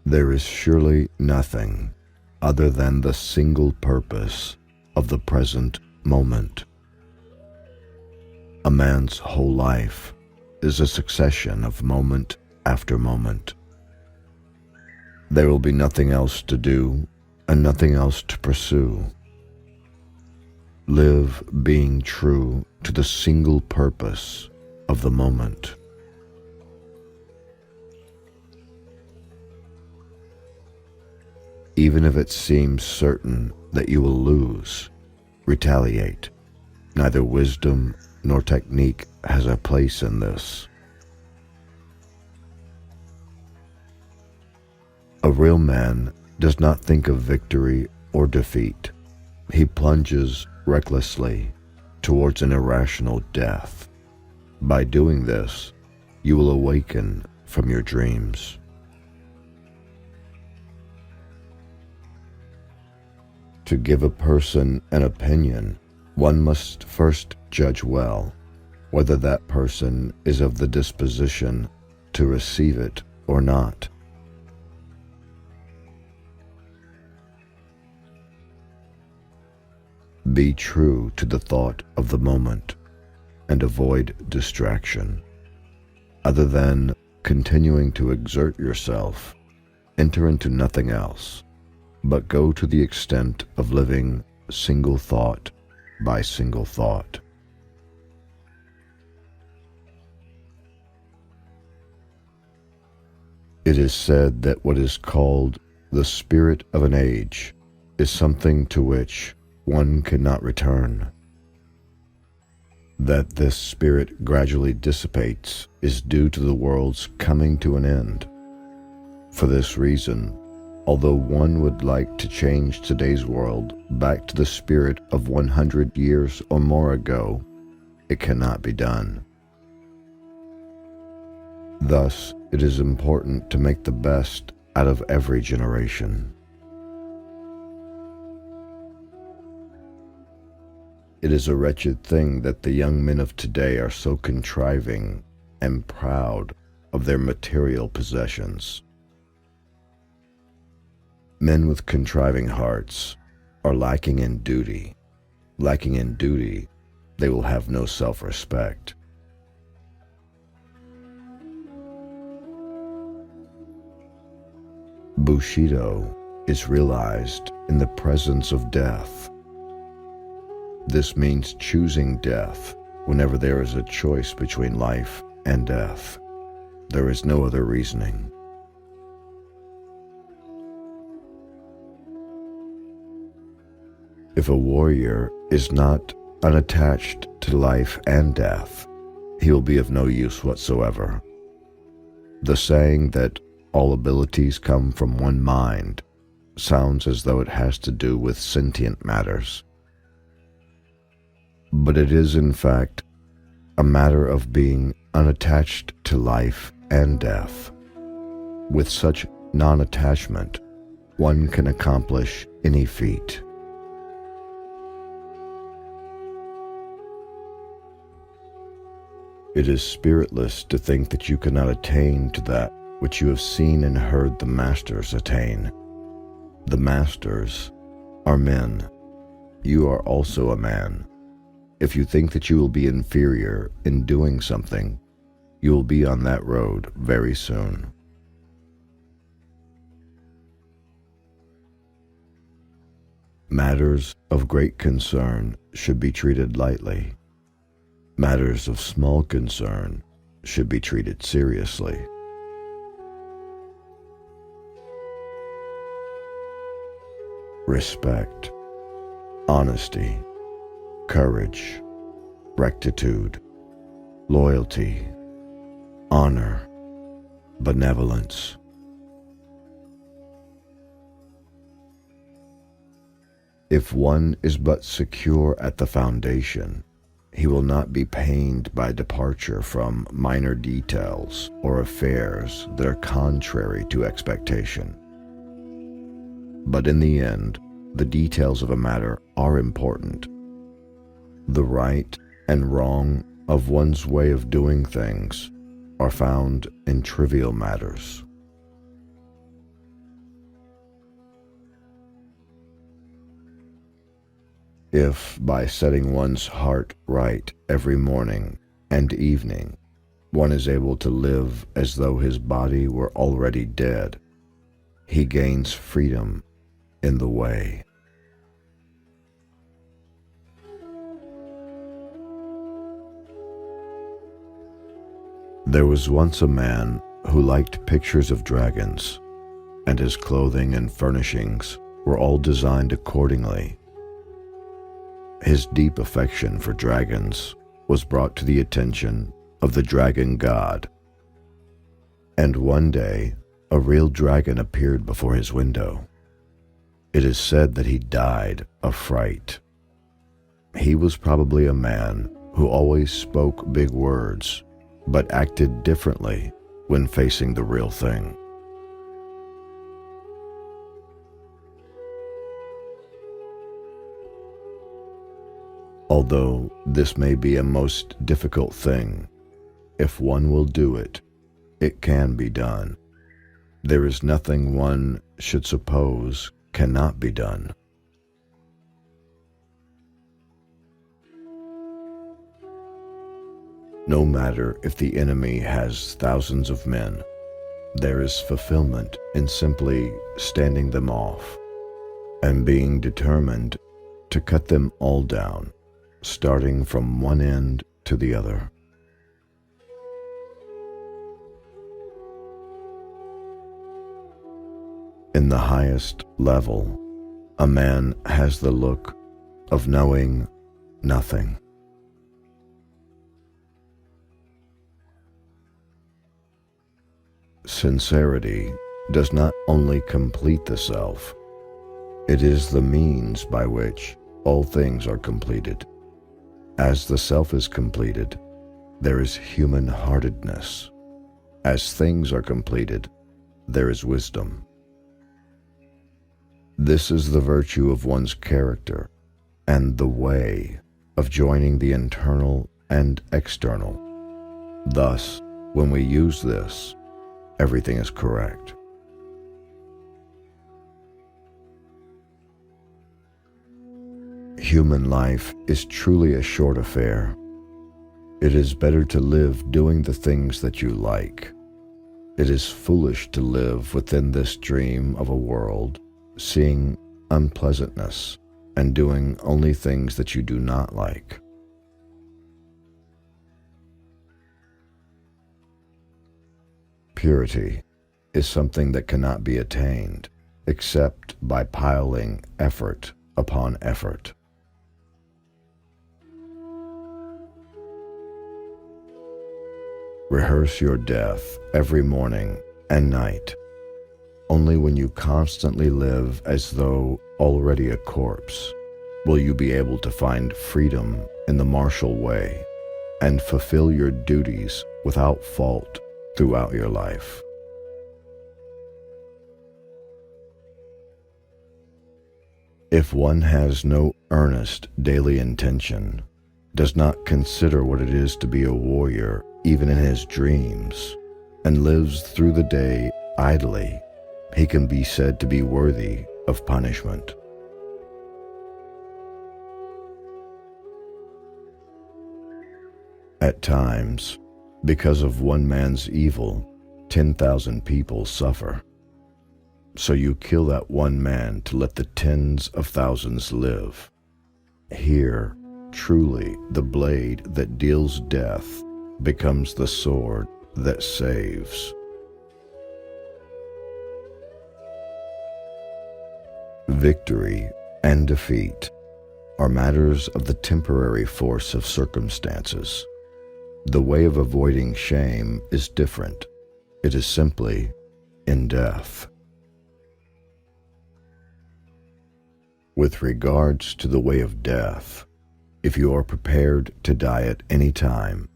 There is surely nothing other than the single purpose of the present moment. A man's whole life is a succession of moment after moment. There will be nothing else to do and nothing else to pursue. Live being true to the single purpose of the moment. Even if it seems certain that you will lose, retaliate. Neither wisdom nor technique has a place in this. A real man does not think of victory or defeat. He plunges recklessly towards an irrational death. By doing this, you will awaken from your dreams. To give a person an opinion, one must first judge well whether that person is of the disposition to receive it or not. Be true to the thought of the moment and avoid distraction. Other than continuing to exert yourself, enter into nothing else, but go to the extent of living single thought by single thought. It is said that what is called the spirit of an age is something to which one cannot return. That this spirit gradually dissipates is due to the world's coming to an end. For this reason, although one would like to change today's world back to the spirit of 100 years or more ago, it cannot be done. Thus, it is important to make the best out of every generation. It is a wretched thing that the young men of today are so contriving and proud of their material possessions. Men with contriving hearts are lacking in duty. Lacking in duty, they will have no self-respect. Bushido is realized in the presence of death. This means choosing death whenever there is a choice between life and death. There is no other reasoning. If a warrior is not unattached to life and death, he will be of no use whatsoever. The saying that all abilities come from one mind sounds as though it has to do with sentient matters. But it is, in fact, a matter of being unattached to life and death. With such non-attachment, one can accomplish any feat. It is spiritless to think that you cannot attain to that which you have seen and heard the masters attain. The masters are men. You are also a man. If you think that you will be inferior in doing something, you will be on that road very soon. Matters of great concern should be treated lightly. Matters of small concern should be treated seriously. Respect, honesty, courage, rectitude, loyalty, honor, benevolence. If one is but secure at the foundation, he will not be pained by departure from minor details or affairs that are contrary to expectation. But in the end, the details of a matter are important. The right and wrong of one's way of doing things are found in trivial matters. If, by setting one's heart right every morning and evening, one is able to live as though his body were already dead, he gains freedom in the way. There was once a man who liked pictures of dragons, and his clothing and furnishings were all designed accordingly. His deep affection for dragons was brought to the attention of the dragon god, and one day a real dragon appeared before his window. It is said that he died of fright. He was probably a man who always spoke big words, but acted differently when facing the real thing. Although this may be a most difficult thing, if one will do it, it can be done. There is nothing one should suppose cannot be done. No matter if the enemy has thousands of men, there is fulfillment in simply standing them off and being determined to cut them all down, starting from one end to the other. In the highest level, a man has the look of knowing nothing. Sincerity does not only complete the self, it is the means by which all things are completed. As the self is completed, there is human-heartedness. As things are completed, there is wisdom. This is the virtue of one's character and the way of joining the internal and external. Thus, when we use this, everything is correct. Human life is truly a short affair. It is better to live doing the things that you like. It is foolish to live within this dream of a world, seeing unpleasantness and doing only things that you do not like. Purity is something that cannot be attained except by piling effort upon effort. Rehearse your death every morning and night. Only when you constantly live as though already a corpse will you be able to find freedom in the martial way and fulfill your duties without fault throughout your life. If one has no earnest daily intention, does not consider what it is to be a warrior even in his dreams, and lives through the day idly, he can be said to be worthy of punishment. At times, because of one man's evil, 10,000 people suffer. So you kill that one man to let the tens of thousands live. Here, truly, the blade that deals death becomes the sword that saves. Victory and defeat are matters of the temporary force of circumstances. The way of avoiding shame is different. It is simply in death. With regards to the way of death, if you are prepared to die at any time,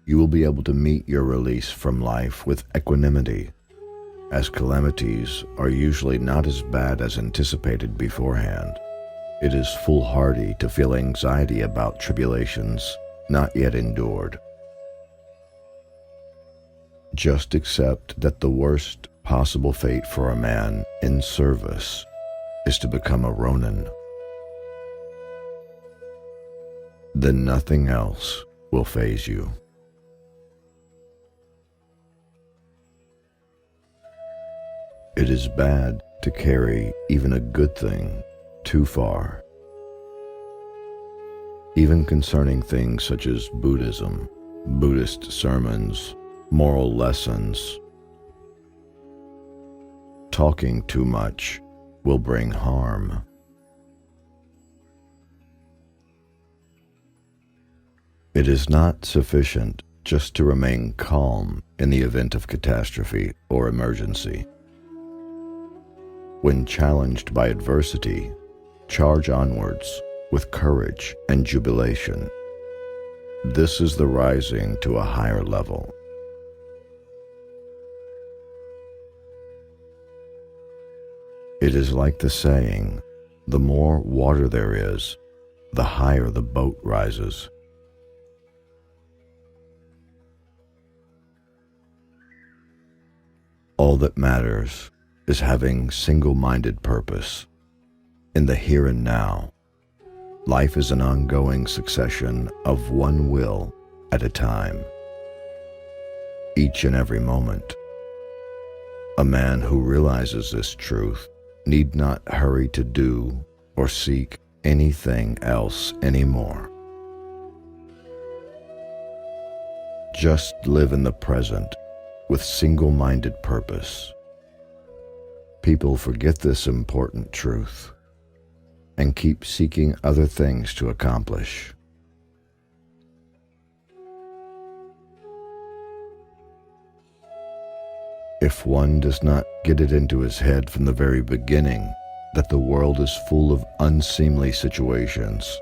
you will be able to meet your release from life with equanimity, as calamities are usually not as bad as anticipated beforehand. It is foolhardy to feel anxiety about tribulations not yet endured. Just accept that the worst possible fate for a man in service is to become a Ronin. then nothing else will faze you. It is bad to carry even a good thing too far. Even concerning things such as Buddhism, Buddhist sermons, moral lessons, talking too much will bring harm. It is not sufficient just to remain calm in the event of catastrophe or emergency. When challenged by adversity, charge onwards with courage and jubilation. This is the rising to a higher level. It is like the saying, the more water there is, the higher the boat rises. All that matters is having single-minded purpose. In the here and now, life is an ongoing succession of one will at a time. Each and every moment. A man who realizes this truth need not hurry to do or seek anything else anymore. Just live in the present with single-minded purpose. People forget this important truth and keep seeking other things to accomplish. If one does not get it into his head from the very beginning that the world is full of unseemly situations,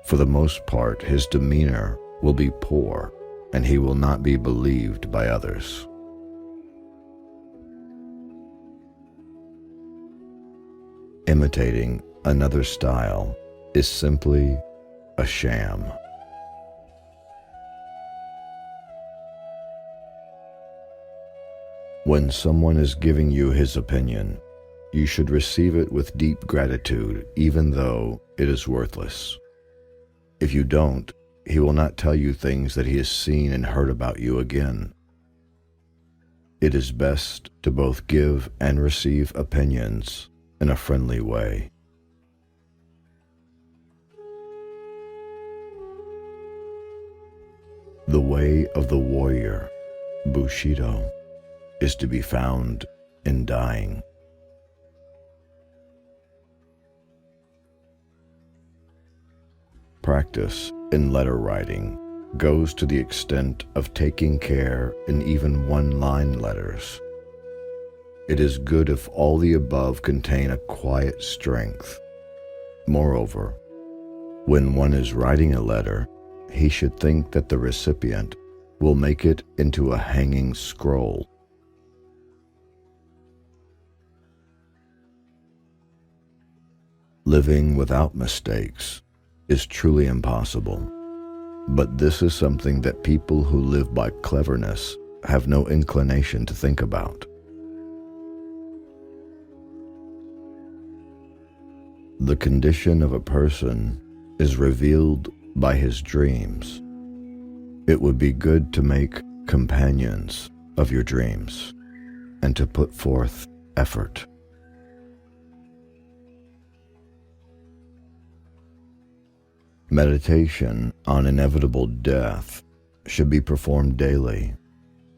for the most part his demeanor will be poor and he will not be believed by others. Imitating another style is simply a sham. When someone is giving you his opinion, you should receive it with deep gratitude, even though it is worthless. If you don't, he will not tell you things that he has seen and heard about you again. It is best to both give and receive opinions in a friendly way. The way of the warrior, Bushido, is to be found in dying. Practice in letter writing goes to the extent of taking care in even one-line letters. It is good if all the above contain a quiet strength. Moreover, when one is writing a letter, he should think that the recipient will make it into a hanging scroll. Living without mistakes is truly impossible, but this is something that people who live by cleverness have no inclination to think about. The condition of a person is revealed by his dreams. It would be good to make companions of your dreams and to put forth effort. Meditation on inevitable death should be performed daily,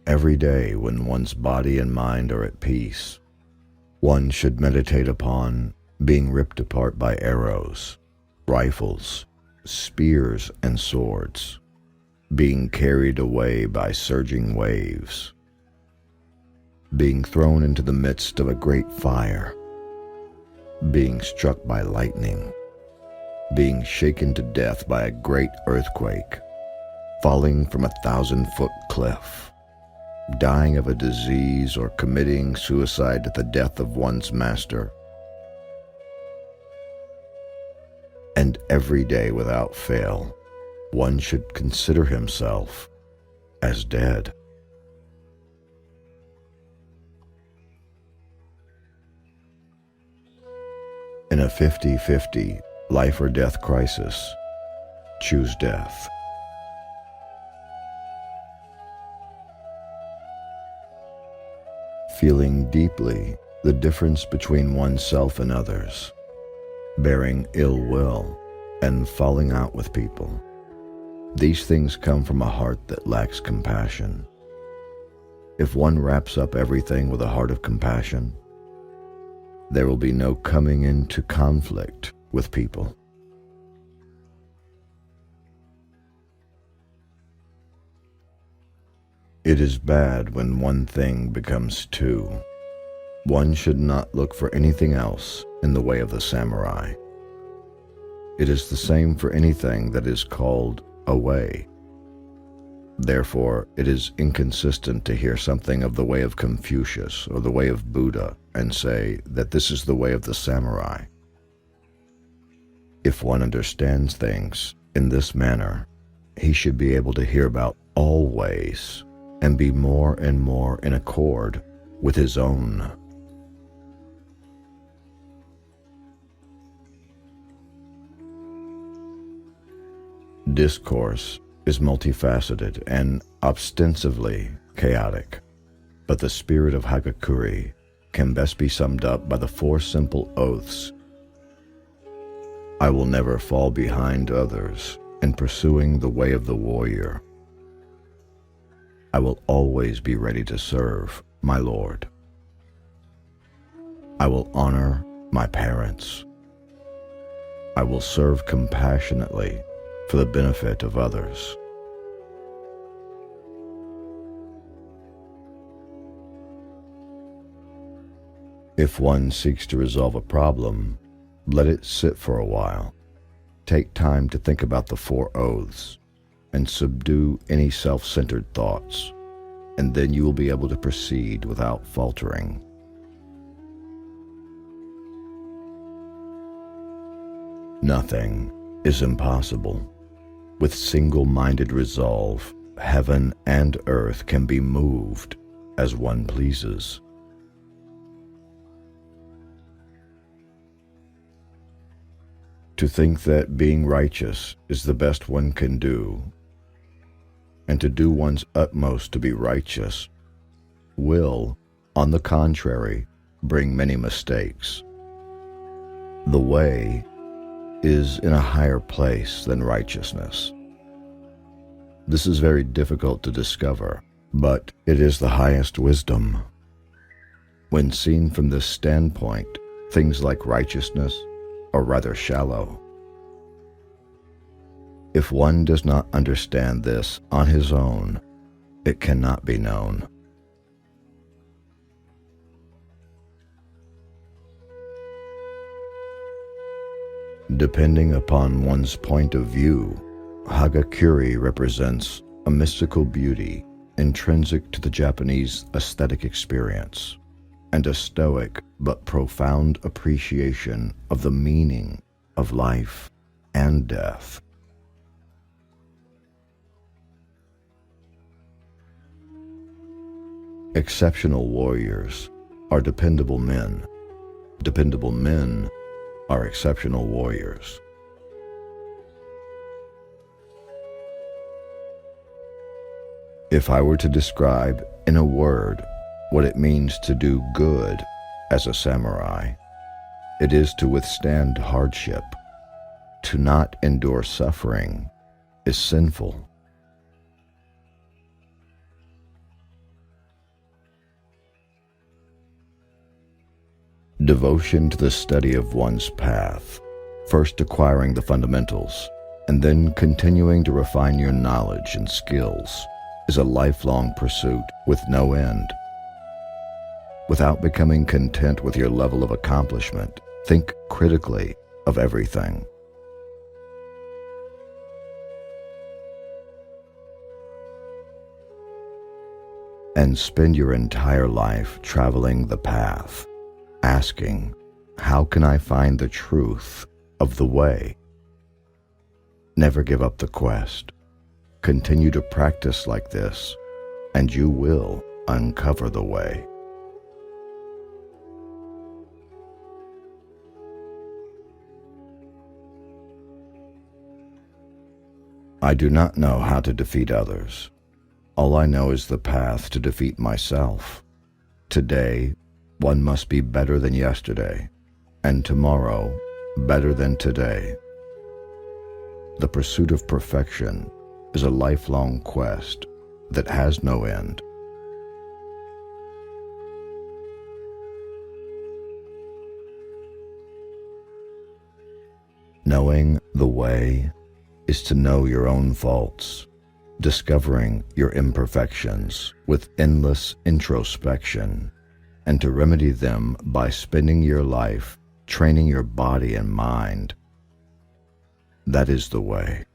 every day when one's body and mind are at peace. One should meditate upon being ripped apart by arrows, rifles, spears, and swords, being carried away by surging waves, being thrown into the midst of a great fire, being struck by lightning, being shaken to death by a great earthquake, falling from 1,000-foot cliff, dying of a disease, or committing suicide at the death of one's master. And every day without fail, one should consider himself as dead. In a 50-50 life or death crisis, choose death. Feeling deeply the difference between oneself and others, bearing ill will, and falling out with people. These things come from a heart that lacks compassion. If one wraps up everything with a heart of compassion, there will be no coming into conflict with people. It is bad when one thing becomes two. One should not look for anything else in the way of the samurai. It is the same for anything that is called a way. Therefore, it is inconsistent to hear something of the way of Confucius or the way of Buddha and say that this is the way of the samurai. If one understands things in this manner, he should be able to hear about all ways and be more and more in accord with his own. Discourse is multifaceted and ostensibly chaotic, but the spirit of Hagakure can best be summed up by the 4 simple oaths. I will never fall behind others in pursuing the way of the warrior. I will always be ready to serve my Lord. I will honor my parents. I will serve compassionately for the benefit of others. If one seeks to resolve a problem, let it sit for a while. Take time to think about the 4 oaths and subdue any self-centered thoughts, and then you will be able to proceed without faltering. Nothing is impossible. With single-minded resolve, heaven and earth can be moved as one pleases. To think that being righteous is the best one can do, and to do one's utmost to be righteous, will, on the contrary, bring many mistakes. The way is in a higher place than righteousness. This is very difficult to discover, but it is the highest wisdom. When seen from this standpoint, things like righteousness are rather shallow. If one does not understand this on his own, it cannot be known. Depending upon one's point of view, Hagakure represents a mystical beauty intrinsic to the Japanese aesthetic experience, and a stoic but profound appreciation of the meaning of life and death. Exceptional warriors are dependable men. Dependable men are exceptional warriors. If I were to describe in a word what it means to do good as a samurai, it is to withstand hardship. To not endure suffering is sinful. Devotion to the study of one's path, first acquiring the fundamentals, and then continuing to refine your knowledge and skills, is a lifelong pursuit with no end. Without becoming content with your level of accomplishment, think critically of everything. And spend your entire life traveling the path, asking, how can I find the truth of the way? Never give up the quest. Continue to practice like this, and you will uncover the way. I do not know how to defeat others. All I know is the path to defeat myself. Today, one must be better than yesterday, and tomorrow, better than today. The pursuit of perfection is a lifelong quest that has no end. Knowing the way is to know your own faults, discovering your imperfections with endless introspection, and to remedy them by spending your life training your body and mind. That is the way.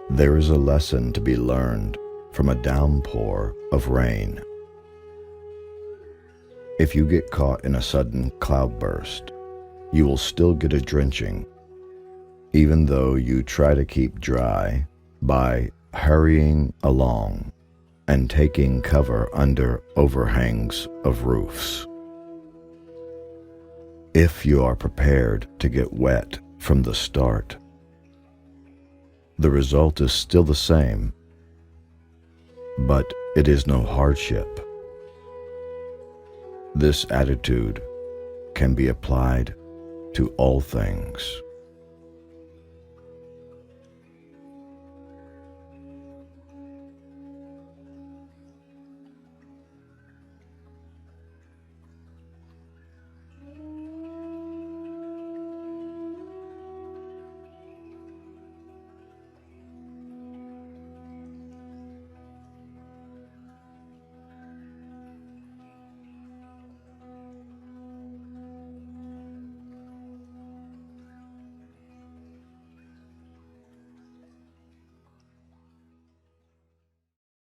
There is a lesson to be learned from a downpour of rain. If you get caught in a sudden cloudburst, you will still get a drenching, even though you try to keep dry by hurrying along and taking cover under overhangs of roofs. If you are prepared to get wet from the start, the result is still the same, but it is no hardship. This attitude can be applied to all things.